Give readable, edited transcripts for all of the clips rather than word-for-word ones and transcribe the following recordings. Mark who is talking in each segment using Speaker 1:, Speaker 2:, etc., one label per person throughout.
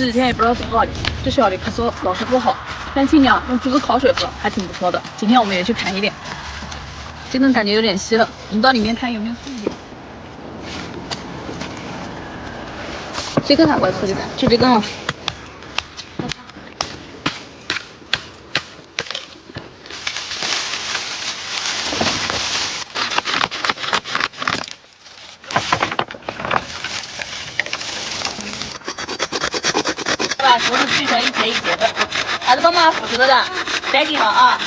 Speaker 1: 这几天也不知道怎么了，这学校的咳嗽老是不好，但尽量用竹子烤水喝，还挺不错的。今天我们也去看一点。这根感觉有点稀了，我们到里面看有没有素一点。这根哪怪吃的？就这根啊。把竹子锯成一节一节的，还是帮忙扶着的，带紧了啊！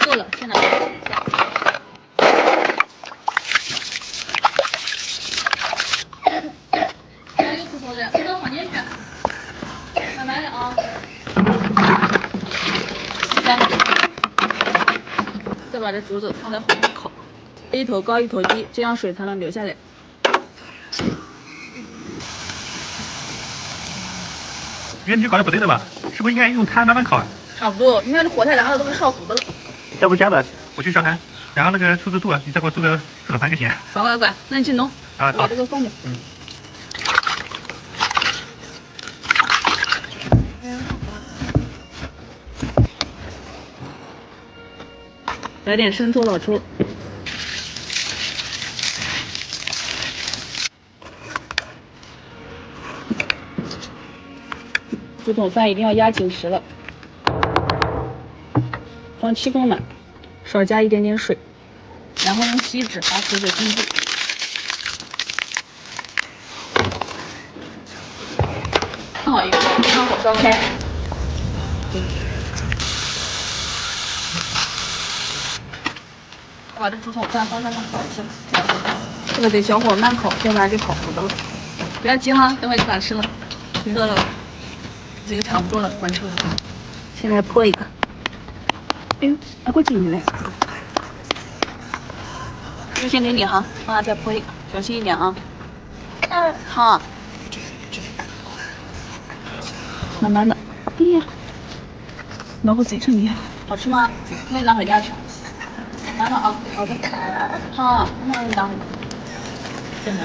Speaker 1: 够了，现在还有石头的，这个放进去，慢慢的啊。再把这竹子放在后面烤，一头高一头低，这样水才能流下来。
Speaker 2: 你搞的不对的吧？是不是应该用炭慢慢烤啊？
Speaker 1: 差不多，应该是火太大了，都被烧糊的了。
Speaker 2: 要不这样吧，我去烧炭，然后那个出个度，你再给我做个2、3个先。
Speaker 1: 乖，那你去弄。
Speaker 2: 啊，
Speaker 1: 把这个放进。来点生抽、老抽。这桶饭一定要压紧实了，放7公满，少加一点点水，然后用锡纸把水封住。好一个，让火烧开。把这竹筒饭放上面烤一下，这个得小火慢烤，要不然就烤糊了。不要急哈，等会就把它吃了。热了。这个差不多了，关车了。现在破一个。哎呦，还过紧嘞！就先给你哈，完了再破一个，小心一点啊。好。慢慢的。哎呀，老虎贼撑厉害，好吃吗？那你拿回家去。拿了啊，好的。好，那你拿回家。真的。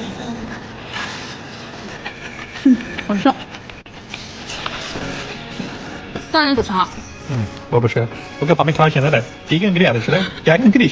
Speaker 1: 好吃。大人不吃啊？
Speaker 2: 我不吃，我给旁边烤现在的，第一根给你爱的吃的，第二根给你吃。